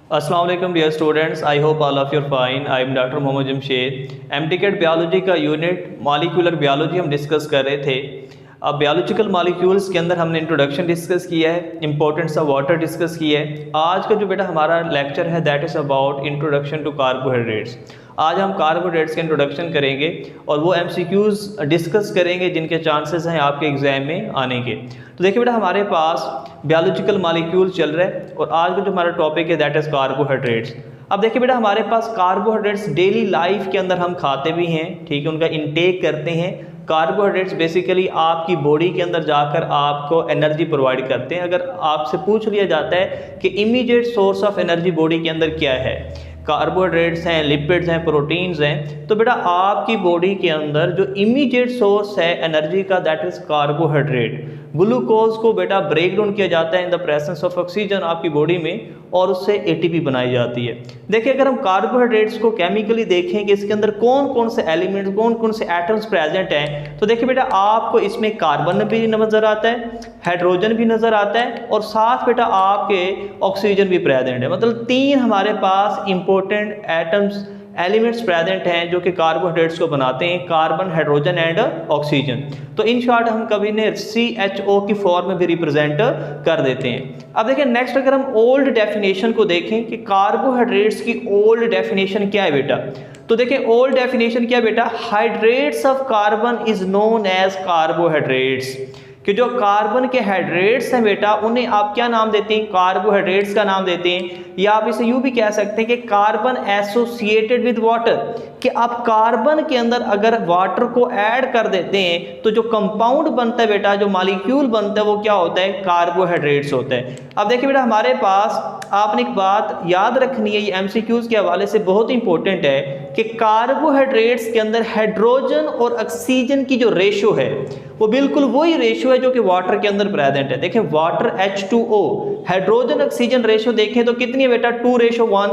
अस्सलाम वालेकुम dear students, I hope all of your fine. I am doctor Mohammad Jamshed. MDCAT biology का unit molecular biology हम discuss कर रहे थे। अब बायोलॉजिकल मॉलिक्यूल्स के अंदर हमने इंट्रोडक्शन डिस्कस किया है, इंपॉर्टेंस ऑफ वाटर डिस्कस किया है। आज का जो बेटा हमारा लेक्चर है that is about introduction to carbohydrates. आज हम कार्बोहाइड्रेट्स के इंट्रोडक्शन करेंगे और वो एमसीक्यूज़ डिस्कस करेंगे जिनके चांसेस हैं आपके एग्जाम में आने के। तो देखिए बेटा, हमारे पास बायोलॉजिकल मॉलिक्यूल चल रहा है और आज का जो हमारा टॉपिक है दैट इज़ कार्बोहाइड्रेट्स। अब देखिए बेटा, हमारे पास कार्बोहाइड्रेट्स डेली लाइफ के अंदर हम खाते भी हैं, ठीक है, उनका इनटेक करते हैं। कार्बोहाइड्रेट्स बेसिकली आपकी बॉडी के अंदर जाकर आपको एनर्जी प्रोवाइड करते हैं। अगर आपसे पूछ लिया जाता है कि immediate source of energy body के अंदर क्या है, कार्बोहाइड्रेट्स हैं, लिपिड्स हैं, प्रोटीन्स हैं, तो बेटा आपकी बॉडी के अंदर जो इमीडिएट सोर्स है एनर्जी का दैट इज़ कार्बोहाइड्रेट। ग्लूकोज को बेटा ब्रेक डाउन किया जाता है in the presence of oxygen आपकी बॉडी में और उससे एटीपी बनाई जाती है। देखिए, अगर हम कार्बोहाइड्रेट्स को केमिकली देखें कि इसके अंदर कौन कौन से एलिमेंट्स, कौन कौन से एटम्स प्रेजेंट हैं, तो देखिए बेटा आपको इसमें कार्बन भी नज़र आता है, हाइड्रोजन भी नज़र आता है और साथ बेटा आपके ऑक्सीजन भी प्रेजेंट है। मतलब तीन हमारे पास इंपॉर्टेंट एटम्स एलिमेंट्स प्रेजेंट हैं जो कि कार्बोहाइड्रेट्स को बनाते हैं, कार्बन, हाइड्रोजन एंड ऑक्सीजन। तो इन शॉर्ट हम कभी ने CHO की फॉर्म में भी रिप्रेजेंट कर देते हैं। अब देखिए नेक्स्ट, अगर हम ओल्ड डेफिनेशन को देखें कि कार्बोहाइड्रेट्स की ओल्ड डेफिनेशन क्या है बेटा, तो देखिए ओल्ड डेफिनेशन क्या है बेटा, hydrates of carbon is known as carbohydrates. कि जो कार्बन के हाइड्रेट्स हैं बेटा उन्हें आप क्या नाम देते हैं, कार्बोहाइड्रेट्स का नाम देते हैं। या आप इसे यूं भी कह सकते हैं कि कार्बन एसोसिएटेड विद वाटर, कि आप कार्बन के अंदर अगर वाटर को ऐड कर देते हैं तो जो कंपाउंड बनता है बेटा, जो मॉलिक्यूल बनता है वो क्या होता है, कार्बोहाइड्रेट्स होता है। अब देखिए बेटा, हमारे पास आपने एक बात याद रखनी है, ये एमसीक्यूज के हवाले से बहुत इंपॉर्टेंट है कि कार्बोहाइड्रेट्स के अंदर हाइड्रोजन और ऑक्सीजन की जो रेशो है वो बिल्कुल वही रेशो है जो कि वाटर के अंदर प्रेजेंट है। देखें water H2O, hydrogen oxygen ratio देखें तो कितनी है बेटा, 2:1।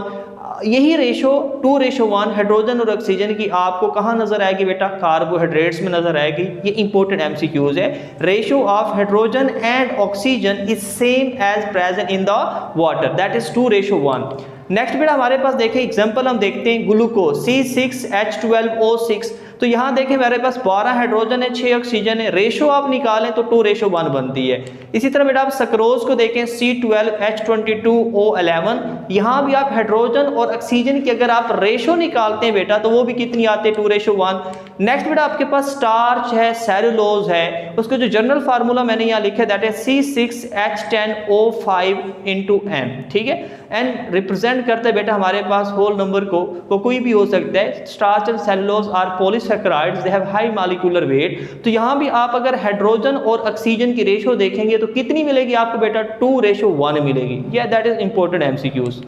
यही रेशो 2:1 हाइड्रोजन और ऑक्सीजन की आपको कहाँ नजर आएगी बेटा, कार्बोहाइड्रेट्स में नजर आएगी। ये इंपॉर्टेंट एमसीक्यूज है। Ratio of hydrogen and oxygen is same as present in the water, that is 2:1। Next बेटा हमारे पास देखें एग्जांपल हम देखते हैं ग्लूकोज C6H12O6। तो यहाँ देखें मेरे पास 12 हाइड्रोजन है, 6 ऑक्सीजन है, रेशो आप निकालें तो 2:1 बनती है। इसी तरह बेटा आप सक्रोज को देखें C12H22O11, यहाँ भी आप हाइड्रोजन और ऑक्सीजन की अगर आप रेशो निकालते हैं बेटा तो वो भी कितनी आती है, 2:1। नेक्स्ट बेटा आपके पास स्टार्च है, सेलुलोज है, उसका जो जनरल फार्मूला मैंने यहाँ लिखा है दैट है C6H10O5 ठीक है। एंड रिप्रेजेंट करता है बेटा हमारे पास होल नंबर को, वो कोई भी हो सकता है। Starch and cellulose are polysaccharides, they have high molecular weight. तो यहाँ भी आप अगर हाइड्रोजन और ऑक्सीजन की रेशो देखेंगे तो कितनी मिलेगी आपको बेटा, 2:1 मिलेगी। या दैट इज इंपॉर्टेंट एमसीक्यूज।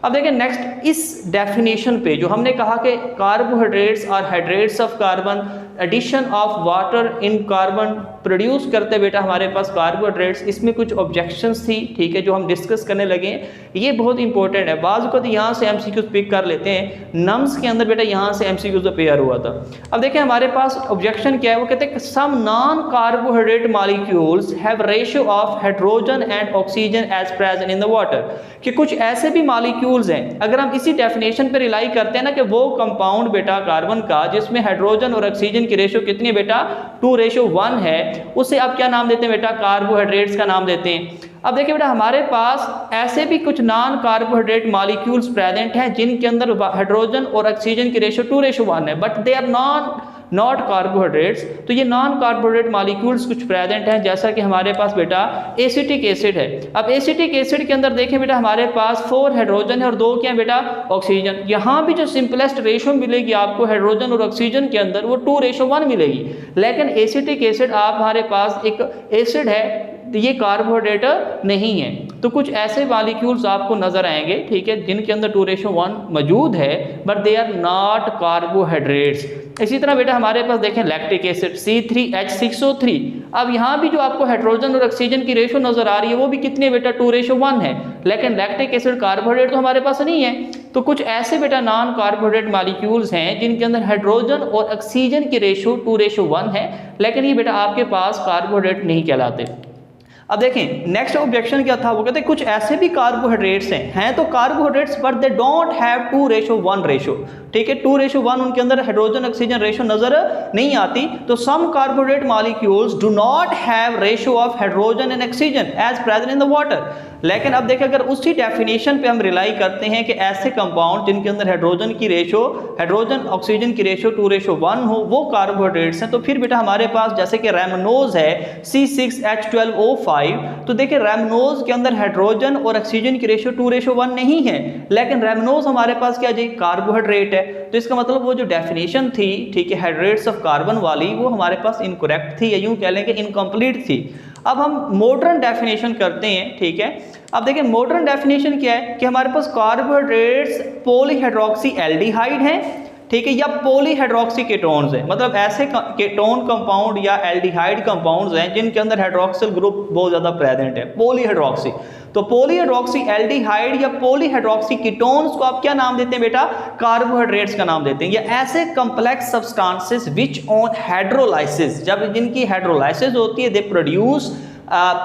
अब देखिए नेक्स्ट, इस डेफिनेशन पे जो हमने कहा कि carbohydrates are hydrates of carbon, addition of water in carbon produce करते बेटा हमारे पास कार्बोहाइड्रेट्स, इसमें कुछ ऑब्जेक्शंस थी, ठीक है, जो हम डिस्कस करने लगे हैं। ये बहुत इंपॉर्टेंट है, बाज़ वक़्त यहाँ से एमसीक्यूज पिक कर लेते हैं, नम्स के अंदर बेटा यहाँ से एमसीक्यूज पेयर हुआ था। अब देखिए हमारे पास ऑब्जेक्शन क्या है, वो कहते हैं some non carbohydrate molecules have ratio of hydrogen and oxygen as present in the water. कि कुछ ऐसे भी मॉलिक्यूल्स हैं, अगर हम इसी डेफिनेशन पर रिलाई करते हैं ना कि वो कंपाउंड बेटा कार्बन का जिसमें हाइड्रोजन और ऑक्सीजन की रेशो कितनी है बेटा, 2:1 है, उसे आप क्या नाम देते हैं बेटा, कार्बोहाइड्रेट्स का नाम देते हैं। अब देखिए बेटा हमारे पास ऐसे भी कुछ नॉन कार्बोहाइड्रेट मॉलिक्यूल्स प्रेजेंट हैं जिनके अंदर हाइड्रोजन और ऑक्सीजन की रेशो 2:1 है, but they are not carbohydrates. तो ये नॉन कार्बोहाइड्रेट मॉलिक्यूल्स कुछ प्रेजेंट हैं, जैसा कि हमारे पास बेटा एसिटिक एसिड है। अब एसिटिक एसिड के अंदर देखें बेटा हमारे पास 4 हाइड्रोजन है और 2 क्या है बेटा, ऑक्सीजन। यहाँ भी जो सिंपलेस्ट रेशो मिलेगी आपको हाइड्रोजन और ऑक्सीजन के अंदर वो 2:1 मिलेगी। लेकिन एसिटिक एसिड आप हमारे पास एक एसिड है, ये कार्बोहाइड्रेट नहीं है। तो कुछ ऐसे मॉलिक्यूल्स आपको नजर आएंगे, ठीक है, जिनके अंदर 2:1 मौजूद है but they are not carbohydrates. इसी तरह बेटा हमारे पास देखें लैक्टिक एसिड C3H6O3। अब यहाँ भी जो आपको हाइड्रोजन और ऑक्सीजन की रेशो नजर आ रही है वो भी कितने बेटा, 2:1 है। लेकिन लैक्टिक एसिड कार्बोहाइड्रेट तो हमारे पास नहीं है। तो कुछ ऐसे बेटा नॉन कार्बोहाइड्रेट मॉलिक्यूल्स हैं जिनके अंदर हाइड्रोजन और ऑक्सीजन की रेशो 2:1 है, लेकिन ये बेटा आपके पास कार्बोहाइड्रेट नहीं कहलाते। अब देखें नेक्स्ट ऑब्जेक्शन क्या था, वो कहते हैं कुछ ऐसे भी कार्बोहाइड्रेट्स हैं तो carbohydrates but they don't have 2:1 ratio, ठीक है, 2:1 उनके अंदर हाइड्रोजन ऑक्सीजन रेशो नजर नहीं आती। तो some carbohydrate molecules do not have ratio of hydrogen and oxygen as present in the water. लेकिन अब देखिए अगर उसी डेफिनेशन पे हम रिलाई करते हैं कि ऐसे कंपाउंड जिनके अंदर हाइड्रोजन ऑक्सीजन की रेशो 2:1 हो वो कार्बोहाइड्रेट्स हैं, तो फिर बेटा हमारे पास जैसे कि रैमनोज है C6H12O5, तो देखिए रैमनोज के अंदर हाइड्रोजन और ऑक्सीजन की रेशो 2:1 नहीं है, लेकिन रैमनोज हमारे पास क्या जी कार्बोहाइड्रेट है। तो इसका मतलब वो जो डेफिनेशन थी, ठीक है, हाइड्रेट्स ऑफ कार्बन वाली, वो हमारे पास इनकरेक्ट थी या यूं कह लें कि इनकम्प्लीट थी। अब हम मॉडर्न डेफिनेशन करते हैं, ठीक है। अब देखिए मॉडर्न डेफिनेशन क्या है कि हमारे पास कार्बोहाइड्रेट्स पॉलीहाइड्रोक्सी एल्डिहाइड हैं, ठीक है, या पॉलीहाइड्रोक्सी कीटोन्स हैं, मतलब ऐसे कीटोन कंपाउंड या एल्डिहाइड कंपाउंड्स हैं जिनके अंदर हाइड्रोक्सिल ग्रुप बहुत ज़्यादा प्रेजेंट है, पॉलीहाइड्रोक्सी। तो पॉलीहाइड्रोक्सी एल्डिहाइड या पॉलीहाइड्रोक्सी कीटोन्स को आप क्या नाम देते हैं बेटा, कार्बोहाइड्रेट्स का नाम देते हैं। या ऐसे complex substances which on hydrolysis, जब जिनकी हाइड्रोलाइसिस होती है दे प्रोड्यूस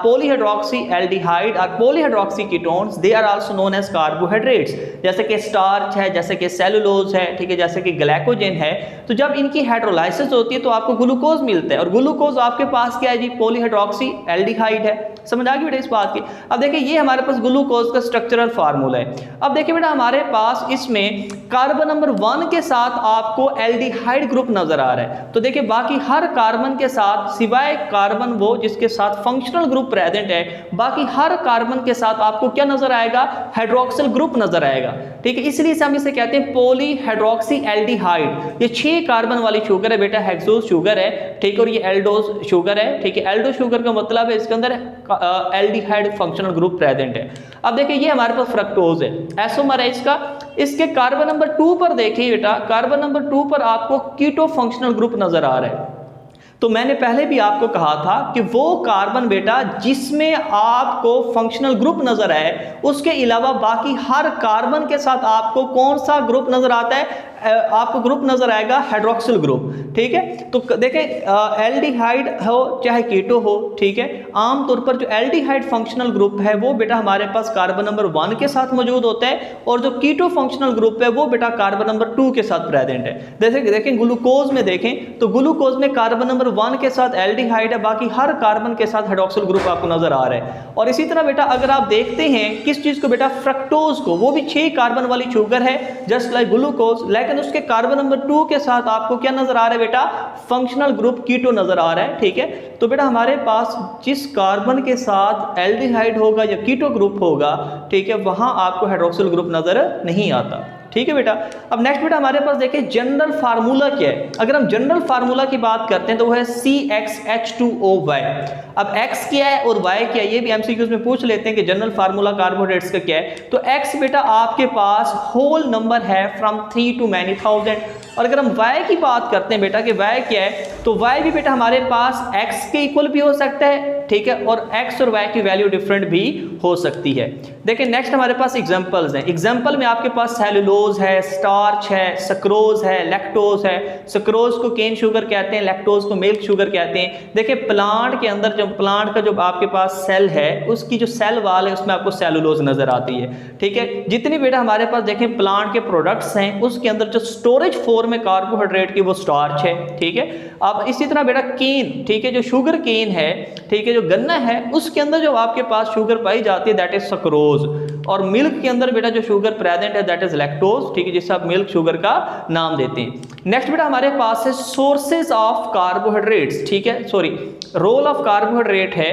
पॉलीहाइड्रोक्सी एल्डिहाइड और polyhydroxy ketones, they are also known as carbohydrates. जैसे कि स्टार्च है, जैसे कि सेलुलोज है, ठीक है, जैसे कि ग्लाइकोजन है। तो जब इनकी हाइड्रोलाइसिस होती है तो आपको ग्लूकोज मिलता है, और ग्लूकोज आपके पास क्या है जी, पॉलीहाइड्रोक्सी एल्डिहाइड है। समझ आ गई बेटा इस बात की। अब देखिए ये हमारे पास ग्लूकोज का स्ट्रक्चरल फार्मूला है। अब देखिए बेटा हमारे पास इसमें कार्बन नंबर 1 के साथ आपको एल्डिहाइड ग्रुप नजर आ रहा है। तो देखिए बाकी हर कार्बन के साथ सिवाय कार्बन वो जिसके साथ फंक्शनल ग्रुप प्रेजेंट है, बाकी हर कार्बन के साथ आपको क्या नजर आएगा, हाइड्रोक्सिल ग्रुप नजर आएगा, ठीक है। इसलिए हम इसे कहते हैं पॉलीहाइड्रोक्सी एल्डिहाइड। ये 6 कार्बन वाली शुगर है बेटा, हेक्सोज शुगर है, ठीक है, और ये एल्डोज शुगर है, ठीक है। एल्डो शुगर का मतलब है इसके अंदर एल्डिहाइड फंक्शनल ग्रुप प्रेजेंट है। अब देखिए ये हमारे पास फ्रक्टोज है, एसोमर है इसका। इसके कार्बन नंबर 2 पर देखिए बेटा, कार्बन नंबर 2 पर आपको कीटो फंक्शनल ग्रुप नजर आ रहा है। तो मैंने पहले भी आपको कहा था कि वो कार्बन बेटा जिसमें आपको फंक्शनल ग्रुप नजर आए, उसके अलावा बाकी हर कार्बन के साथ आपको कौन सा ग्रुप नजर आता है, आपको ग्रुप नजर आएगा हाइड्रोक्सिल ग्रुप, ठीक है। तो देखें एल्डिहाइड हो चाहे कीटो हो, ठीक है, आमतौर पर जो एल्डिहाइड फंक्शनल ग्रुप है वो बेटा हमारे पास कार्बन नंबर 1 के साथ मौजूद होता है, और जो कीटो फंक्शनल ग्रुप है वो बेटा कार्बन नंबर 2 के साथ प्रेजेंट है। जैसे देखें ग्लूकोज में देखें तो ग्लूकोज में कार्बन नंबर 1 के साथ एल्डिहाइड है, बाकी हर कार्बन के साथ हाइड्रोक्सिल ग्रुप आपको नजर आ रहा है। और इसी तरह बेटा अगर आप देखते हैं किस चीज को बेटा, फ्रक्टोज को, वो भी 6 कार्बन वाली शुगर है जस्ट लाइक ग्लूकोज, लेकिन उसके कार्बन नंबर 2 के साथ आपको क्या नजर आ रहा है बेटा, फंक्शनल ग्रुप कीटो नजर आ रहा है, ठीक है। तो बेटा हमारे पास जिस कार्बन के साथ एल्डिहाइड होगा या कीटो ग्रुप होगा, ठीक है, वहां आपको हाइड्रोक्सिल ग्रुप नजर नहीं आता, ठीक है बेटा। अब नेक्स्ट बेटा हमारे पास देखिए जनरल फार्मूला क्या है। अगर हम जनरल फार्मूला की बात करते हैं तो वो है CXH2OY। अब X क्या है और Y क्या है, ये भी MCQs में पूछ लेते हैं कि जनरल फार्मूला कार्बोहाइड्रेट्स का क्या है। तो X बेटा आपके पास होल नंबर है फ्रॉम 3 to many thousand। और अगर हम Y की बात करते हैं बेटा कि Y क्या है, तो Y भी बेटा हमारे पास X के इक्वल भी हो सकता है, ठीक है, और X और Y की वैल्यू डिफरेंट भी हो सकती है। देखिए नेक्स्ट हमारे पास एग्जांपल्स हैं। एग्जांपल में आपके पास सेलुलोज है, स्टार्च है, सक्रोज है, लैक्टोज है। सक्रोज को केन शुगर कहते हैं, लैक्टोज को मिल्क शुगर कहते हैं। देखिए प्लांट के अंदर जो प्लांट का जो आपके पास सेल है, उसकी जो सेल वाल है उसमें आपको सेलुलोज नजर आती है, ठीक है। जितनी बेटा हमारे पास देखें प्लांट के प्रोडक्ट्स हैं, उसके अंदर जो स्टोरेज फॉर्म है कार्बोहाइड्रेट की वो स्टार्च है, ठीक है। अब इसी तरह बेटा केन, ठीक है, जो शुगर केन है, ठीक है, जो गन्ना है, उसके अंदर जो आपके पास शुगर पाई जाती है दैट इज सक्रोज। और मिल्क के अंदर बेटा जो शुगर प्रेजेंट है दैट इज लैक्टोज, ठीक है, जिसे आप मिल्क शुगर का नाम देते हैं। नेक्स्ट बेटा हमारे पास है सोर्सेज ऑफ कार्बोहाइड्रेट्स, ठीक है, सॉरी रोल ऑफ कार्बोहाइड्रेट है।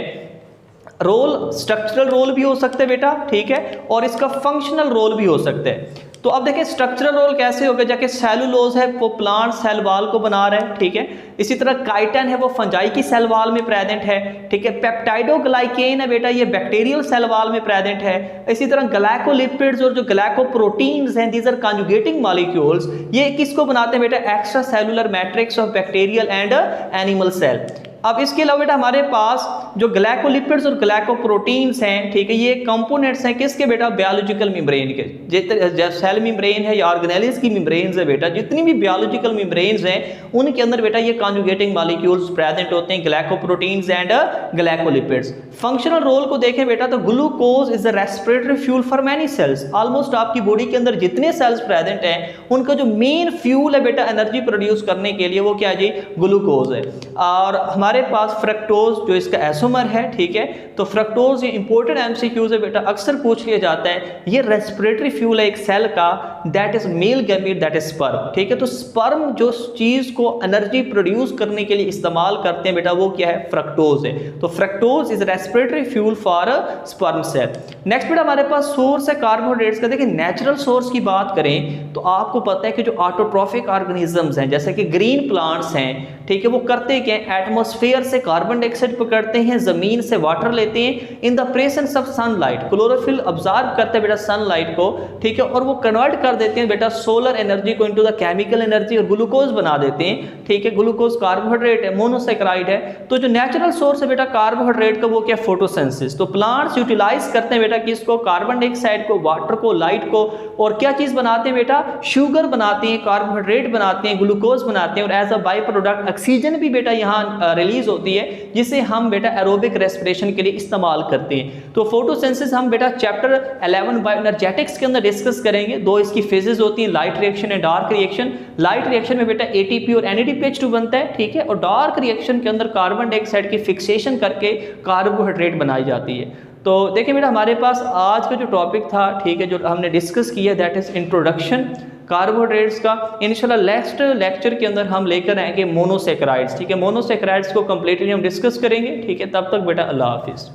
रोल स्ट्रक्चरल रोल भी हो सकते हैं बेटा, ठीक है, और इसका फंक्शनल रोल भी हो सकता है। तो अब देखिए स्ट्रक्चरल रोल कैसे होगा, जाके सेलुलोज है वो प्लांट सेल वाल को बना रहा है, ठीक है। इसी तरह काइटिन है वो फंजाई की सेल वाल में प्रेजेंट है, ठीक है। पेप्टाइडोग्लाइकेन है बेटा ये बैक्टीरियल सेल वाल में प्रेजेंट है। इसी तरह ग्लाइकोलिपिड्स और जो ग्लाइकोप्रोटीन्स हैं दीज आर कंजुगेटिंग मॉलिक्यूल्स, ये किसको बनाते हैं बेटा, extra cellular matrix of bacterial and animal cell. अब इसके अलावा बेटा हमारे पास जो ग्लाइकोलिपिड्स और ग्लाइकोप्रोटीन्स हैं, ठीक है, ये कंपोनेंट्स हैं किसके बेटा, बायोलॉजिकल मेम्ब्रेन के। जैसे सेल मेम्ब्रेन है या ऑर्गेनेल्स की मेम्ब्रेन्स है बेटा, जितनी भी बायोलॉजिकल मेम्ब्रेन्स हैं उनके अंदर बेटा ये कॉन्जुगेटिंग मॉलिक्यूल्स प्रेजेंट होते हैं, glycoproteins and glycolipids. Functional role को देखें बेटा तो glucose is the respiratory fuel for many cells. Almost आपकी बॉडी के अंदर जितने सेल्स प्रेजेंट हैं उनका जो मेन फ्यूल है बेटा एनर्जी प्रोड्यूस करने के लिए वो क्या है जी, ग्लूकोज है। और हमारे पास फ्रक्टोज जो इसका एसोमर है, ठीक है, तो फ्रक्टोज ये इंपॉर्टेंट एमसीक्यूज है बेटा, अक्सर पूछ लिया जाता है। ये रेस्पिरेटरी फ्यूल है एक सेल का, that is male gamete, that is sperm, ठीक है। तो स्पर्म जो चीज को एनर्जी प्रोड्यूस करने के लिए इस्तेमाल करते हैं बेटा वो क्या है, फ्रक्टोज है। तो fructose is respiratory fuel for sperm cell. Next बेटा हमारे पास सोर्स है कार्बोहाइड्रेट्स का। देखिए नेचुरल सोर्स की बात करें तो आपको पता है कि जो ऑटोट्रॉफिक ऑर्गेनिजम्स हैं जैसे कि ग्रीन प्लांट्स हैं, ठीक है, वो करते क्या है, एटमॉस्फेयर से कार्बन डाइऑक्साइड पकड़ते हैं, जमीन से वाटर लेते हैं, in the presence of sunlight chlorophyll observe करते हैं बेटा सनलाइट को, ठीक है, और वो कन्वर्ट कर देते हैं बेटा सोलर एनर्जी को इनटू द केमिकल एनर्जी और ग्लूकोज बना देते हैं, ठीक है। ग्लूकोज कार्बोहाइड्रेट है, मोनोसैकेराइड है। तो जो नेचुरल सोर्स है बेटा कार्बोहाइड्रेट का वो क्या, फोटोसिंथेसिस। तो प्लांट्स यूटिलाइज करते हैं बेटा किसको, कार्बन डाइऑक्साइड को, वाटर को, लाइट को, और क्या चीज बनाते हैं बेटा, शुगर बनाते हैं, कार्बोहाइड्रेट बनाते हैं, ग्लूकोज बनाते हैं, और as a by product oxygen भी बेटा यहाँ रिलीज होती है जिसे हम बेटा एरोबिक रेस्पिरेशन के लिए इस्तेमाल करते हैं। तो फोटोसिंथेसिस हम बेटा चैप्टर 11 बायोएनर्जेटिक्स के अंदर डिस्कस करेंगे। दो इसकी फेजेस होती हैं, light reaction and dark reaction. Light reaction में बेटा एटीपी और NADPH2 बनता है, ठीक है, और डार्क रिएक्शन के अंदर कार्बन डाइऑक्साइड की फिक्सेशन करके कार्बोहाइड्रेट बनाई जाती है। तो देखिए बेटा हमारे पास आज का जो टॉपिक था, ठीक है, जो हमने डिस्कस किया दैट इज इंट्रोडक्शन कार्बोहाइड्रेट्स का। इंशाल्लाह नेक्स्ट लेक्चर के अंदर हम लेकर आएंगे मोनोसैकेराइड्स, ठीक है, मोनोसैकेराइड्स को कंप्लीटली हम डिस्कस करेंगे, ठीक है। तब तक बेटा अल्लाह हाफिज़।